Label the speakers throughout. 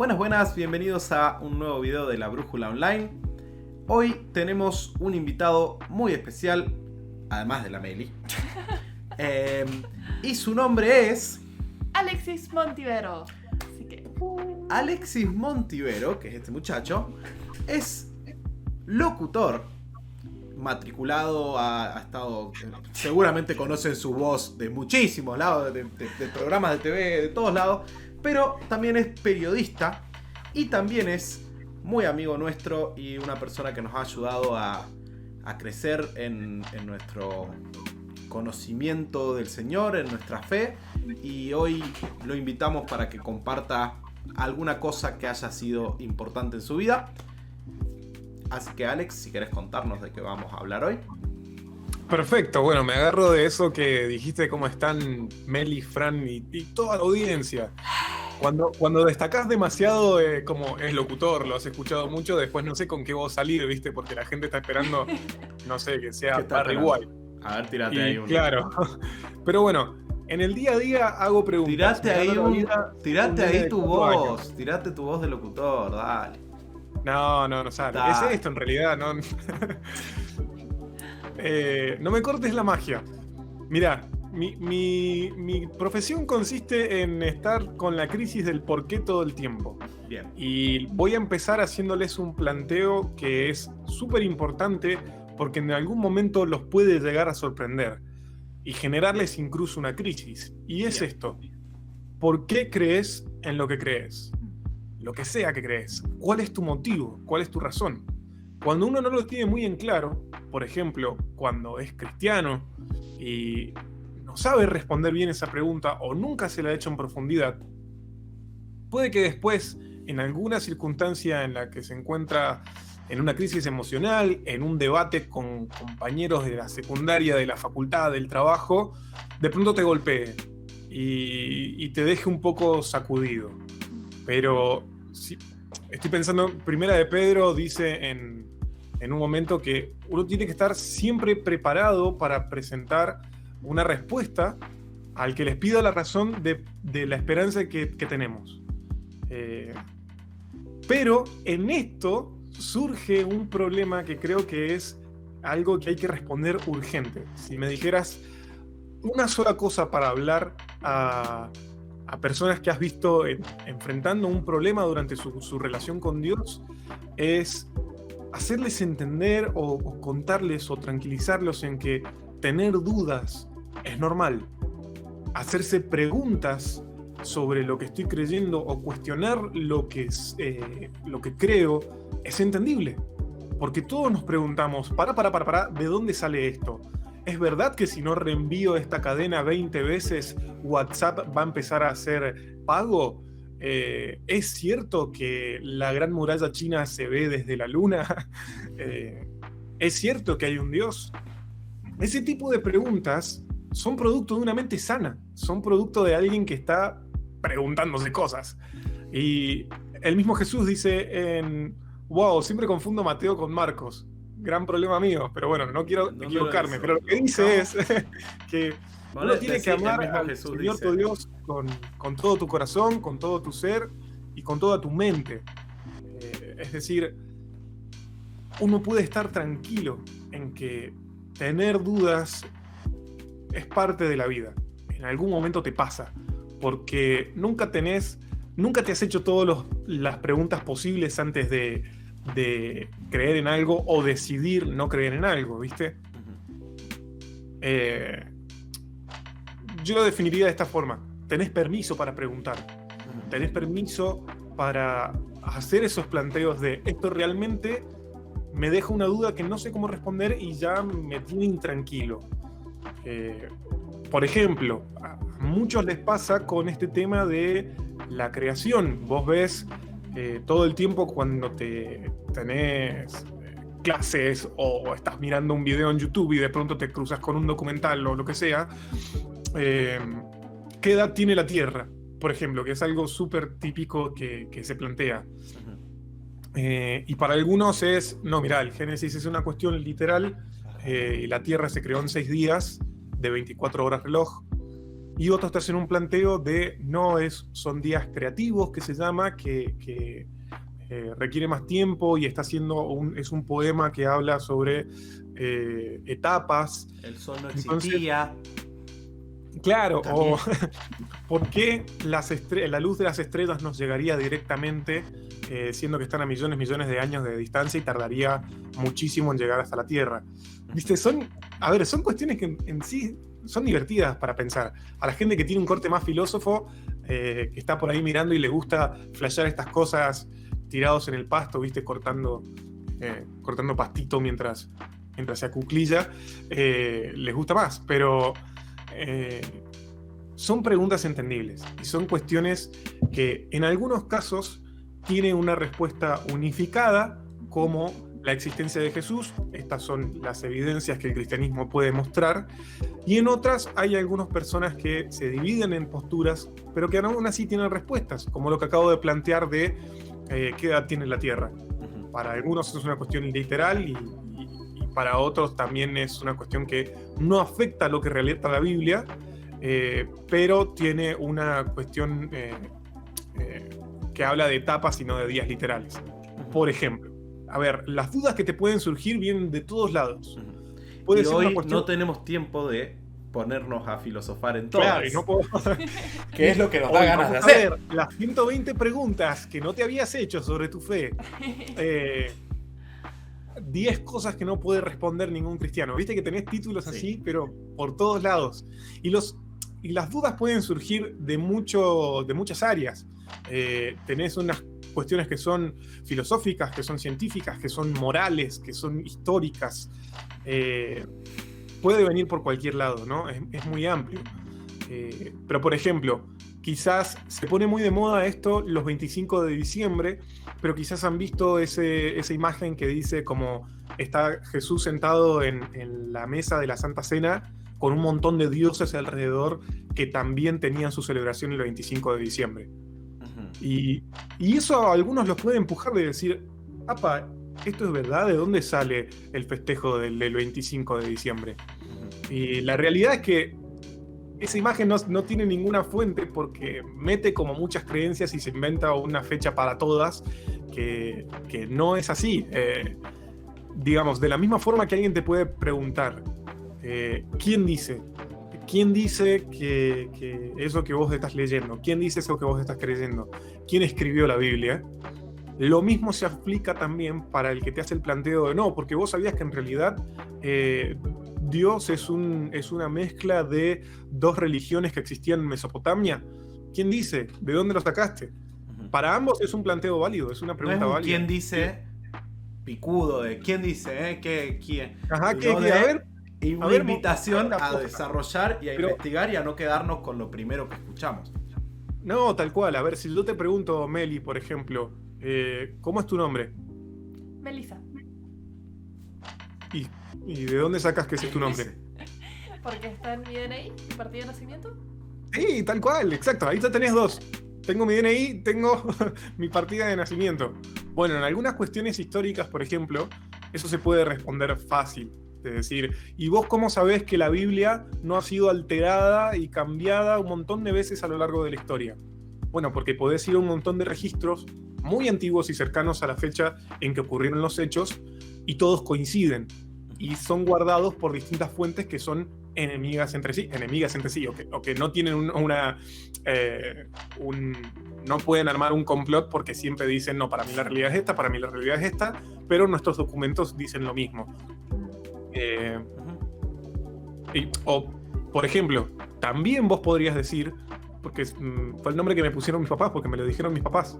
Speaker 1: Buenas, buenas, bienvenidos a un nuevo video de La Brújula Online. Hoy tenemos un invitado muy especial, además de la Meli. Y su nombre es...
Speaker 2: Alexis Montivero. Así que...
Speaker 1: Alexis Montivero, que es este muchacho, es locutor, matriculado, ha estado... Seguramente conocen su voz de muchísimos lados, de programas de TV, de todos lados. Pero también es periodista y también es muy amigo nuestro y una persona que nos ha ayudado a crecer en nuestro conocimiento del Señor, en nuestra fe. Y hoy lo invitamos para que comparta alguna cosa que haya sido importante en su vida. Así que Alex, si querés contarnos de qué vamos a hablar hoy.
Speaker 3: Perfecto, bueno, me agarro de eso que dijiste, cómo están Meli, Fran y toda la audiencia. Cuando destacás demasiado como es locutor, lo has escuchado mucho, después no sé con qué voz salir, ¿viste? Porque la gente está esperando, no sé, que sea Barry White.
Speaker 1: A ver, tirate ahí uno.
Speaker 3: Claro, pero bueno, en el día a día hago preguntas.
Speaker 1: Tirate ahí tu voz, tirate tu voz de locutor, dale.
Speaker 3: No sale. Es esto en realidad, no... no me cortes la magia. Mirá, mi profesión consiste en estar con la crisis del por qué todo el tiempo.
Speaker 1: Bien.
Speaker 3: Y voy a empezar haciéndoles un planteo que es súper importante porque en algún momento los puede llegar a sorprender y generarles incluso una crisis. Y es esto: ¿por qué crees en lo que crees? Lo que sea que crees. ¿Cuál es tu motivo? ¿Cuál es tu razón? Cuando uno no lo tiene muy en claro, por ejemplo, cuando es cristiano y no sabe responder bien esa pregunta o nunca se la ha hecho en profundidad, puede que después, en alguna circunstancia en la que se encuentra en una crisis emocional, en un debate con compañeros de la secundaria, de la facultad, del trabajo, de pronto te golpee y te deje un poco sacudido. Pero sí, estoy pensando, Primera de Pedro dice en un momento que uno tiene que estar siempre preparado para presentar una respuesta al que les pida la razón de la esperanza que tenemos. Pero en esto surge un problema que creo que es algo que hay que responder urgente. Si me dijeras una sola cosa para hablar a personas que has visto enfrentando un problema durante su relación con Dios, es hacerles entender o contarles o tranquilizarlos en que tener dudas es normal. Hacerse preguntas sobre lo que estoy creyendo o cuestionar lo que creo es entendible. Porque todos nos preguntamos, ¿de dónde sale esto? ¿Es verdad que si no reenvío esta cadena 20 veces, WhatsApp va a empezar a hacer pago? ¿Es cierto que la Gran Muralla China se ve desde la Luna? ¿Es cierto que hay un Dios? Ese tipo de preguntas son producto de una mente sana, son producto de alguien que está preguntándose cosas. Y el mismo Jesús dice wow, siempre confundo Mateo con Marcos. Gran problema mío, pero bueno, no quiero equivocarme. Pero lo que dice es que uno tiene que amar al Señor tu Dios con todo tu corazón, con todo tu ser y con toda tu mente. Es decir, uno puede estar tranquilo en que tener dudas es parte de la vida. En algún momento te pasa, porque nunca te has hecho todas las preguntas posibles antes de creer en algo o decidir no creer en algo, ¿viste? Yo lo definiría de esta forma: tenés permiso para preguntar, tenés permiso para hacer esos planteos de esto realmente me deja una duda que no sé cómo responder y ya me tiene intranquilo. Por ejemplo, a muchos les pasa con este tema de la creación. Vos ves todo el tiempo cuando tenés clases o estás mirando un video en YouTube y de pronto te cruzas con un documental o lo que sea, ¿qué edad tiene la Tierra? Por ejemplo, que es algo súper típico que se plantea. Y para algunos no, mirá, el Génesis es una cuestión literal, y la Tierra se creó en 6 días de 24 horas reloj, y otros te hacen un planteo de son días creativos, que se llama, que requiere más tiempo y está haciendo es un poema que habla sobre etapas.
Speaker 1: El sol no existía.
Speaker 3: Claro,
Speaker 1: También.
Speaker 3: o por qué la luz de las estrellas nos llegaría directamente, siendo que están a millones de años de distancia y tardaría muchísimo en llegar hasta la Tierra. ¿Viste? Son cuestiones que en sí son divertidas para pensar. A la gente que tiene un corte más filósofo, que está por ahí mirando y le gusta flashear estas cosas tirados en el pasto, ¿viste? Cortando pastito mientras se acuclilla, les gusta más, pero son preguntas entendibles y son cuestiones que en algunos casos tienen una respuesta unificada, como la existencia de Jesús. Estas son las evidencias que el cristianismo puede mostrar, y en otras hay algunas personas que se dividen en posturas, pero que aún así tienen respuestas, como lo que acabo de plantear de qué edad tiene la Tierra. Para algunos es una cuestión literal y para otros también es una cuestión que no afecta a lo que relata la Biblia, pero tiene una cuestión que habla de etapas y no de días literales. Por ejemplo, a ver, las dudas que te pueden surgir vienen de todos lados.
Speaker 1: Y hoy no tenemos tiempo de ponernos a filosofar en todo.
Speaker 3: Claro, y no puedo...
Speaker 1: ¿Qué es lo que nos da ganas de hacer?
Speaker 3: Las 120 preguntas que no te habías hecho sobre tu fe. 10 cosas que no puede responder ningún cristiano. Viste que tenés títulos así, pero por todos lados. Y las dudas pueden surgir de muchas áreas. Tenés unas cuestiones que son filosóficas, que son científicas, que son morales, que son históricas. Puede venir por cualquier lado, ¿no? Es muy amplio. Pero, por ejemplo, quizás se pone muy de moda esto los 25 de diciembre, pero quizás han visto esa imagen que dice como está Jesús sentado en la mesa de la Santa Cena con un montón de dioses alrededor que también tenían su celebración el 25 de diciembre. Y eso a algunos los puede empujar de decir, apa, ¿esto es verdad? ¿De dónde sale el festejo del 25 de diciembre? Y la realidad es que esa imagen no tiene ninguna fuente, porque mete como muchas creencias y se inventa una fecha para todas que no es así. Digamos, de la misma forma que alguien te puede preguntar, ¿quién dice? ¿Quién dice que eso que vos estás leyendo? ¿Quién dice eso que vos estás creyendo? ¿Quién escribió la Biblia? Lo mismo se aplica también para el que te hace el planteo de no, porque vos sabías que en realidad Dios es una mezcla de dos religiones que existían en Mesopotamia. ¿Quién dice? ¿De dónde lo sacaste? Para ambos es un planteo válido, es una pregunta válida.
Speaker 1: ¿Quién dice? Picudo de ¿quién dice? ¿Quién?
Speaker 3: Ajá,
Speaker 1: y una invitación a desarrollar y a investigar y a no quedarnos con lo primero que escuchamos.
Speaker 3: No, tal cual. A ver, si yo te pregunto, Meli, por ejemplo, ¿cómo es tu nombre?
Speaker 2: Melissa.
Speaker 3: ¿Y de dónde sacas que ese es tu nombre?
Speaker 2: Porque está en mi DNI, mi partida de nacimiento.
Speaker 3: Sí, tal cual, exacto. Ahí ya tenés dos. Tengo mi DNI, tengo mi partida de nacimiento. Bueno, en algunas cuestiones históricas, por ejemplo, eso se puede responder fácil. Es decir, ¿y vos cómo sabés que la Biblia no ha sido alterada y cambiada un montón de veces a lo largo de la historia? Bueno, porque podés ir a un montón de registros muy antiguos y cercanos a la fecha en que ocurrieron los hechos, y todos coinciden y son guardados por distintas fuentes que son enemigas entre sí, o que no tienen no pueden armar un complot, porque siempre dicen, no, para mí la realidad es esta, para mí la realidad es esta, pero nuestros documentos dicen lo mismo. O, por ejemplo, también vos podrías decir, porque fue el nombre que me pusieron mis papás, porque me lo dijeron mis papás,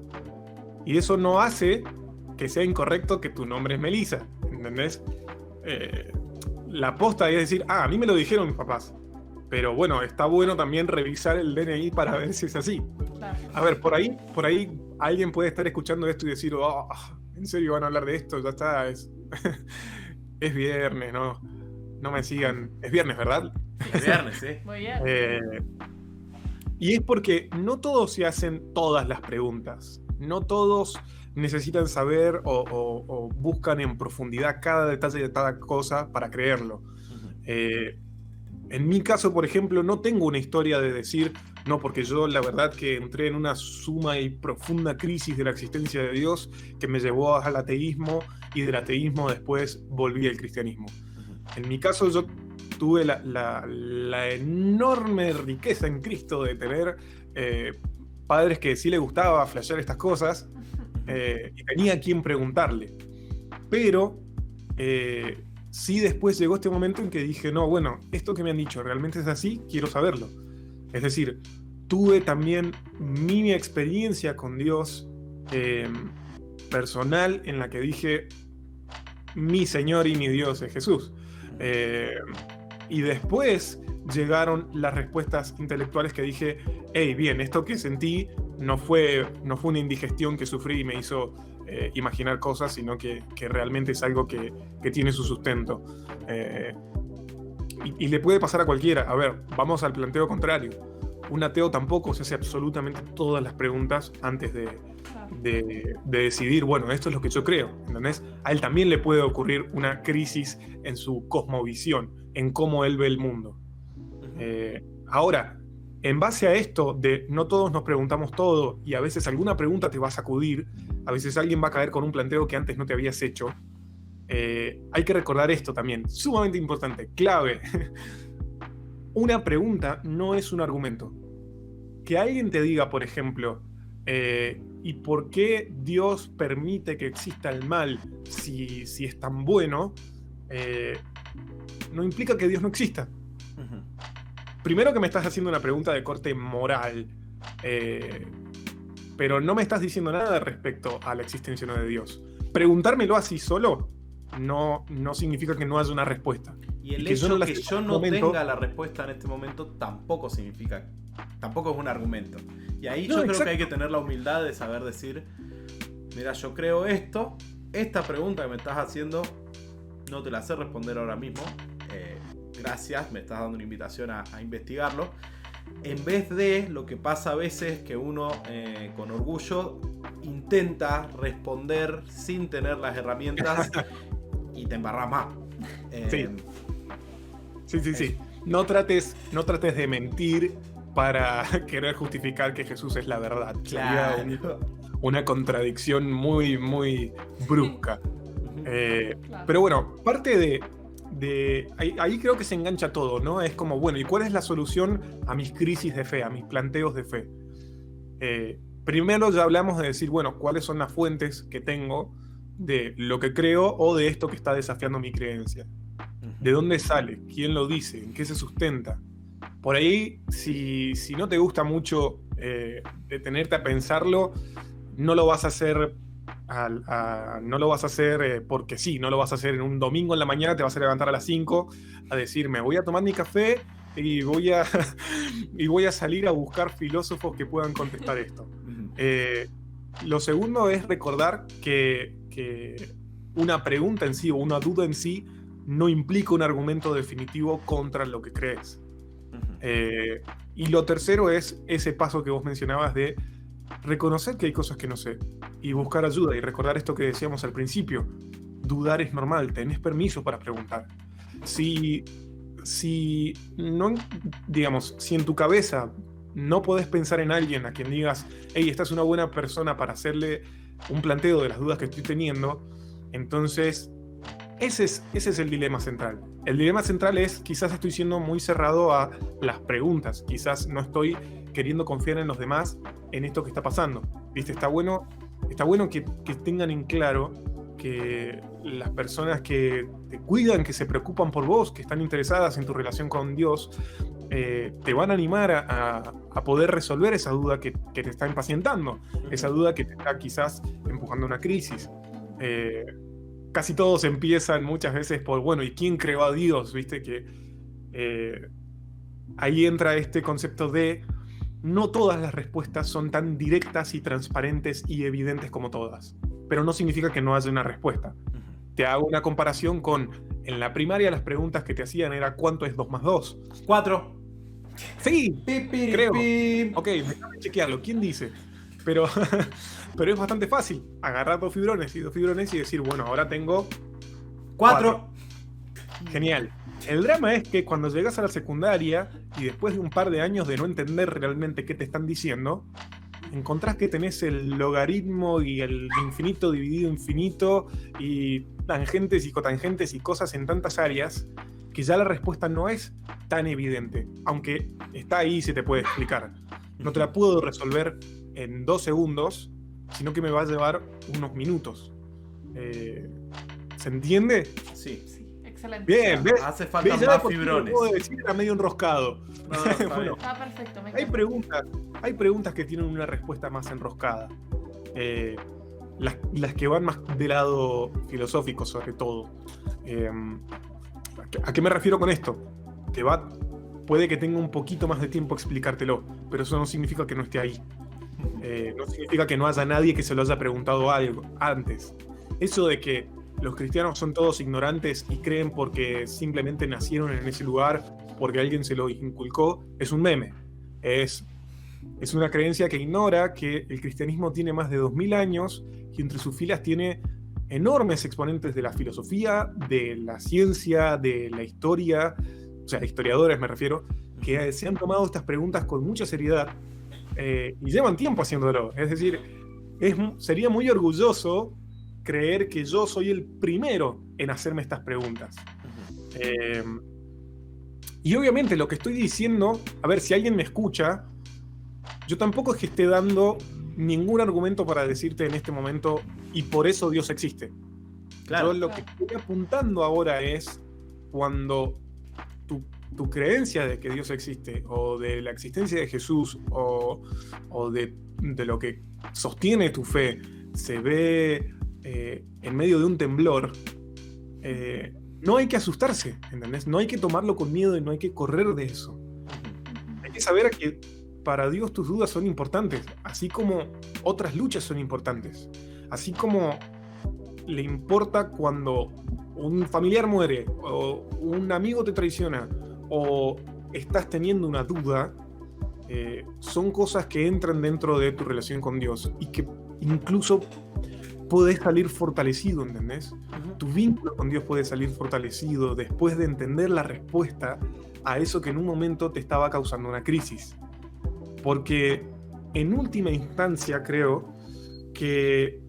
Speaker 3: y eso no hace que sea incorrecto que tu nombre es Melissa, ¿entendés? La posta es decir, a mí me lo dijeron mis papás, pero bueno, está bueno también revisar el DNI para ver si es así.
Speaker 2: Claro.
Speaker 3: A ver, por ahí alguien puede estar escuchando esto y decir, ¿en serio van a hablar de esto? Ya está, es viernes, no me sigan. Es viernes, ¿verdad?
Speaker 1: Sí, es viernes, sí.
Speaker 2: Muy bien.
Speaker 3: Y es porque no todos se hacen todas las preguntas. No todos necesitan saber o buscan en profundidad cada detalle de cada cosa para creerlo. En mi caso, por ejemplo, no tengo una historia de decir, no, porque yo la verdad que entré en una suma y profunda crisis de la existencia de Dios que me llevó al ateísmo y del ateísmo después volví al cristianismo. En mi caso, yo tuve la enorme riqueza en Cristo de tener padres que sí les gustaba flashear estas cosas y tenía a quien preguntarle. Pero sí después llegó este momento en que dije, no, bueno, esto que me han dicho realmente es así, quiero saberlo. Es decir, tuve también mi experiencia con Dios personal en la que dije, mi Señor y mi Dios es Jesús. Y después llegaron las respuestas intelectuales que dije, hey, bien, esto que sentí no fue una indigestión que sufrí y me hizo imaginar cosas, sino que realmente es algo que tiene su sustento. Y le puede pasar a cualquiera. A ver, vamos al planteo contrario. Un ateo tampoco se hace absolutamente todas las preguntas antes de decidir, bueno, esto es lo que yo creo, ¿entendés? A él también le puede ocurrir una crisis en su cosmovisión, en cómo él ve el mundo. Ahora, en base a esto de no todos nos preguntamos todo y a veces alguna pregunta te va a sacudir, a veces alguien va a caer con un planteo que antes no te habías hecho, hay que recordar esto también, sumamente importante, clave. Una pregunta no es un argumento. Que alguien te diga, por ejemplo, ¿y por qué Dios permite que exista el mal si es tan bueno? No implica que Dios no exista. Primero que me estás haciendo una pregunta de corte moral, pero no me estás diciendo nada respecto a la existencia o no de Dios. Preguntármelo así solo no significa que no haya una respuesta.
Speaker 1: Y el hecho de que yo no tenga la respuesta en este momento tampoco es un argumento. Y ahí yo creo que hay que tener la humildad de saber decir, mira, yo creo esto, esta pregunta que me estás haciendo no te la sé responder ahora mismo. Gracias, me estás dando una invitación a investigarlo. En vez de lo que pasa a veces que uno con orgullo intenta responder sin tener las herramientas y te embarras más.
Speaker 3: Sí. No trates de mentir para querer justificar que Jesús es la verdad.
Speaker 1: Claro.
Speaker 3: Sería una contradicción muy, muy brusca.
Speaker 2: Claro.
Speaker 3: Pero bueno, parte de ahí creo que se engancha todo, ¿no? Es como, bueno, ¿y cuál es la solución a mis crisis de fe, a mis planteos de fe? Primero ya hablamos de decir, bueno, ¿cuáles son las fuentes que tengo de lo que creo o de esto que está desafiando mi creencia? ¿De dónde sale? ¿Quién lo dice? ¿En qué se sustenta? Por ahí, si no te gusta mucho detenerte a pensarlo, no lo vas a hacer porque sí, no lo vas a hacer en un domingo en la mañana, te vas a levantar a las 5 a decir, me voy a tomar mi café y voy a salir a buscar filósofos que puedan contestar esto. Lo segundo es recordar que una pregunta en sí o una duda en sí no implica un argumento definitivo contra lo que crees. Y lo tercero es ese paso que vos mencionabas de reconocer que hay cosas que no sé y buscar ayuda y recordar esto que decíamos al principio. Dudar es normal, tenés permiso para preguntar. Si no, digamos, si en tu cabeza no podés pensar en alguien a quien digas, hey, esta es una buena persona para hacerle un planteo de las dudas que estoy teniendo, entonces ese es el dilema central. El dilema central es, quizás estoy siendo muy cerrado a las preguntas, quizás no estoy queriendo confiar en los demás en esto que está pasando. ¿Viste? Está bueno que tengan en claro que las personas que te cuidan, que se preocupan por vos, que están interesadas en tu relación con Dios, te van a animar a poder resolver esa duda que te está impacientando, esa duda que te está quizás empujando a una crisis. Casi todos empiezan muchas veces por, bueno, ¿y quién creó a Dios? ¿Viste? Que ahí entra este concepto de no todas las respuestas son tan directas y transparentes y evidentes como todas, pero no significa que no haya una respuesta. Te hago una comparación con, en la primaria las preguntas que te hacían era ¿cuánto es 2 más 2?
Speaker 1: 4.
Speaker 3: Sí, creo. Ok, déjame chequearlo, ¿quién dice? Pero es bastante fácil agarrar 2 fibrones y decir, bueno, ahora tengo
Speaker 1: 4.
Speaker 3: Genial. El drama es que cuando llegas a la secundaria y después de un par de años de no entender realmente qué te están diciendo, encontrás que tenés el logaritmo y el infinito dividido infinito y tangentes y cotangentes y cosas en tantas áreas que ya la respuesta no es tan evidente, aunque está ahí y se te puede explicar. No te la puedo resolver en 2 segundos, sino que me va a llevar unos minutos. ¿Se entiende?
Speaker 1: Sí.
Speaker 2: Sí, excelente.
Speaker 3: Bien, ¿ves?
Speaker 1: Hace falta
Speaker 3: ¿Ves? Ya
Speaker 1: más
Speaker 3: porque
Speaker 1: fibrones.
Speaker 3: lo puedo decir, era medio enroscado.
Speaker 1: No, está
Speaker 3: Bueno,
Speaker 1: bien.
Speaker 2: Está perfecto, me
Speaker 3: Hay
Speaker 2: encanta.
Speaker 3: preguntas que tienen una respuesta más enroscada. Las que van más del lado filosófico, sobre todo. ¿A qué me refiero con esto? Puede que tenga un poquito más de tiempo explicártelo, pero eso no significa que no esté ahí. No significa que no haya nadie que se lo haya preguntado algo antes. Eso de que los cristianos son todos ignorantes y creen porque simplemente nacieron en ese lugar, porque alguien se lo inculcó, es un meme. Es una creencia que ignora que el cristianismo tiene más de 2000 años y entre sus filas tiene enormes exponentes de la filosofía, de la ciencia, de la historia, o sea, historiadores me refiero, que se han tomado estas preguntas con mucha seriedad y llevan tiempo haciéndolo. Es decir, sería muy orgulloso creer que yo soy el primero en hacerme estas preguntas. Y obviamente lo que estoy diciendo, a ver, si alguien me escucha, yo tampoco es que esté dando ningún argumento para decirte en este momento y por eso Dios existe.
Speaker 1: Claro.
Speaker 3: Yo lo que estoy apuntando ahora es cuando tu creencia de que Dios existe o de la existencia de Jesús o de lo que sostiene tu fe se ve en medio de un temblor, no hay que asustarse, ¿entendés? No hay que tomarlo con miedo y no hay que correr de eso. Hay que saber que para Dios tus dudas son importantes, así como otras luchas son importantes. Así como le importa cuando un familiar muere, o un amigo te traiciona, o estás teniendo una duda, son cosas que entran dentro de tu relación con Dios y que incluso puedes salir fortalecido, ¿entendés? Tu vínculo con Dios puede salir fortalecido después de entender la respuesta a eso que en un momento te estaba causando una crisis. Porque en última instancia creo que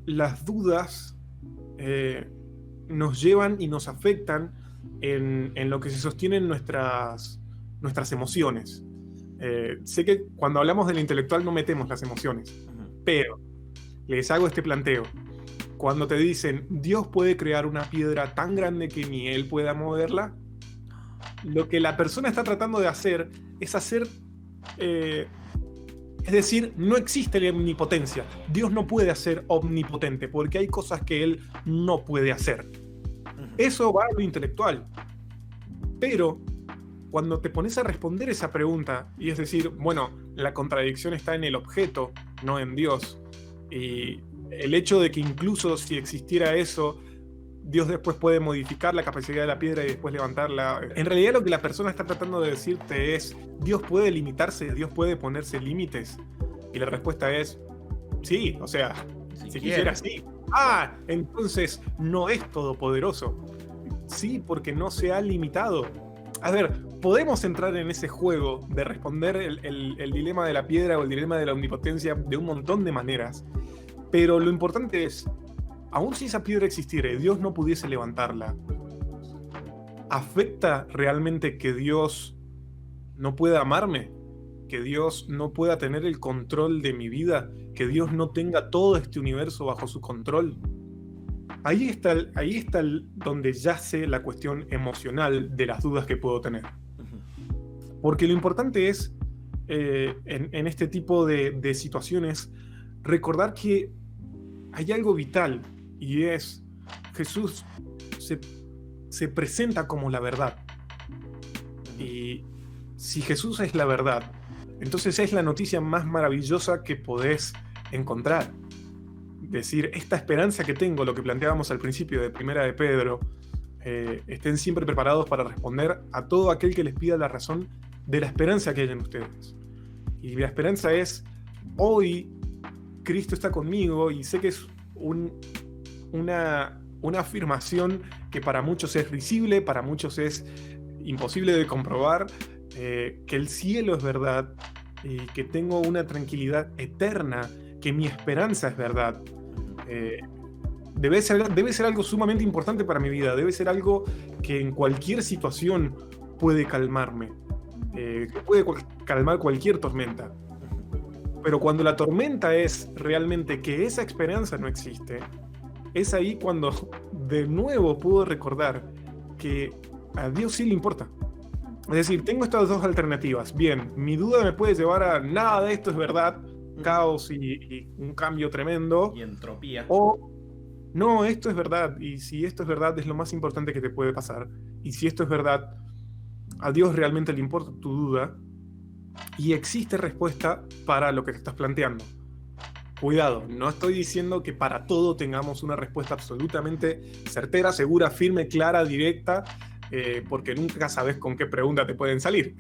Speaker 3: las dudas nos llevan y nos afectan en lo que se sostienen nuestras emociones. Sé que cuando hablamos del intelectual no metemos las emociones, pero les hago este planteo. Cuando te dicen Dios puede crear una piedra tan grande que ni él pueda moverla, lo que la persona está tratando de hacer es es decir, no existe la omnipotencia. Dios no puede ser omnipotente porque hay cosas que él no puede hacer. Eso va a lo intelectual. Pero cuando te pones a responder esa pregunta, y es decir, bueno, la contradicción está en el objeto, no en Dios. Y el hecho de que incluso si existiera eso, Dios después puede modificar la capacidad de la piedra y después levantarla. En realidad lo que la persona está tratando de decirte es, Dios puede limitarse, Dios puede ponerse límites. Y la respuesta es, sí, o sea, si quisiera, sí. Ah, entonces no es todopoderoso. Sí, porque no se ha limitado. A ver, podemos entrar en ese juego de responder el dilema de la piedra o el dilema de la omnipotencia de un montón de maneras. Pero lo importante es, aun si esa piedra existiera y Dios no pudiese levantarla, ¿afecta realmente que Dios no pueda amarme? ¿Que Dios no pueda tener el control de mi vida? ¿Que Dios no tenga todo este universo bajo su control? Ahí está donde yace la cuestión emocional de las dudas que puedo tener. Porque lo importante es, en este tipo de situaciones, recordar que hay algo vital, y es Jesús se presenta como la verdad. Y si Jesús es la verdad, entonces es la noticia más maravillosa que podés encontrar. Decir, esta esperanza que tengo, lo que planteábamos al principio de Primera de Pedro, estén siempre preparados para responder a todo aquel que les pida la razón de la esperanza que hay en ustedes. Y la esperanza es, hoy Cristo está conmigo y sé que es un una afirmación que para muchos es risible, para muchos es imposible de comprobar, que el cielo es verdad y que tengo una tranquilidad eterna, que mi esperanza es verdad. Debe ser algo sumamente importante para mi vida, debe ser algo que en cualquier situación puede calmarme, que puede calmar cualquier tormenta. Pero cuando la tormenta es realmente que esa esperanza no existe, es ahí cuando de nuevo puedo recordar que a Dios sí le importa. Es decir, tengo estas dos alternativas. Bien, mi duda me puede llevar a nada de esto es verdad, caos y un cambio tremendo.
Speaker 1: Y entropía.
Speaker 3: O no, esto es verdad. Y si esto es verdad, es lo más importante que te puede pasar. Y si esto es verdad, a Dios realmente le importa tu duda y existe respuesta para lo que te estás planteando. Cuidado, no estoy diciendo que para todo tengamos una respuesta absolutamente certera, segura, firme, clara, directa, porque nunca sabes con qué pregunta te pueden salir.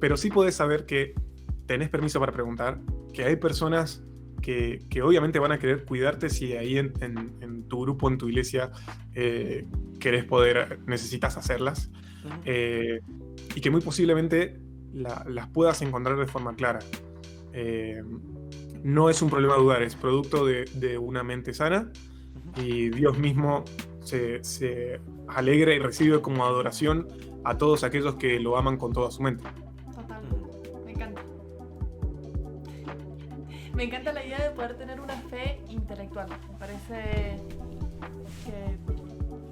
Speaker 3: Pero sí podés saber que tenés permiso para preguntar, que hay personas que obviamente van a querer cuidarte si ahí en tu grupo, en tu iglesia, necesitas hacerlas, y que muy posiblemente las puedas encontrar de forma clara. No es un problema dudar, es producto de una mente sana, y Dios mismo se alegra y recibe como adoración a todos aquellos que lo aman con toda su mente.
Speaker 2: Total, me encanta. Me encanta la idea de poder tener una fe intelectual. Me parece que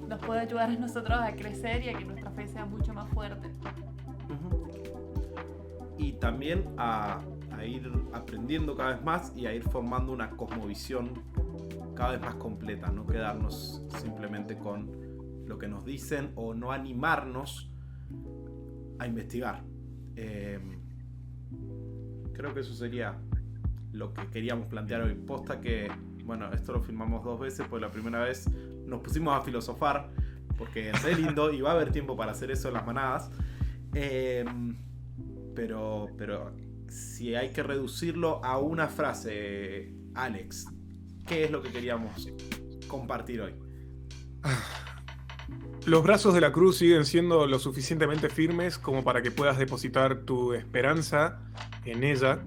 Speaker 2: nos puede ayudar a nosotros a crecer y a que nuestra fe sea mucho más fuerte.
Speaker 1: Y también a ir aprendiendo cada vez más y a ir formando una cosmovisión cada vez más completa, no quedarnos simplemente con lo que nos dicen o no animarnos a investigar. Creo que eso sería lo que queríamos plantear hoy. Posta que, bueno, esto lo filmamos 2 veces, pues la primera vez nos pusimos a filosofar, porque es re lindo y va a haber tiempo para hacer eso en las manadas. Pero si hay que reducirlo a una frase, Alex, ¿qué es lo que queríamos compartir hoy?
Speaker 3: Los brazos de la cruz siguen siendo lo suficientemente firmes como para que puedas depositar tu esperanza en ella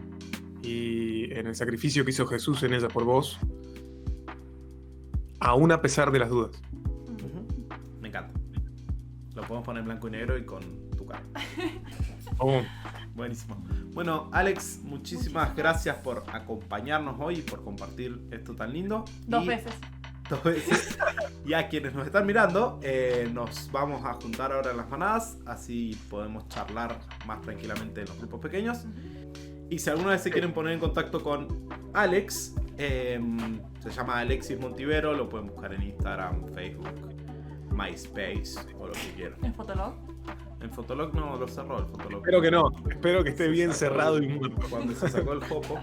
Speaker 3: y en el sacrificio que hizo Jesús en ella por vos, aún a pesar de las dudas.
Speaker 1: Me encanta. Lo podemos poner en blanco y negro y con tu cara.
Speaker 3: Oh.
Speaker 1: Buenísimo. Bueno, Alex, muchísimas gracias por acompañarnos hoy y por compartir esto tan lindo.
Speaker 2: 2 veces.
Speaker 1: 2 veces. Y a quienes nos están mirando, nos vamos a juntar ahora en las manadas, así podemos charlar más tranquilamente en los grupos pequeños. Y si alguna vez se quieren poner en contacto con Alex, se llama Alexis Montivero, lo pueden buscar en Instagram, Facebook, MySpace o lo que quieran.
Speaker 2: ¿En Fotolog?
Speaker 1: En Fotolog no, lo cerró el Fotolog.
Speaker 3: Espero que no, espero que esté bien cerrado y muerto.
Speaker 1: Cuando se sacó el foco.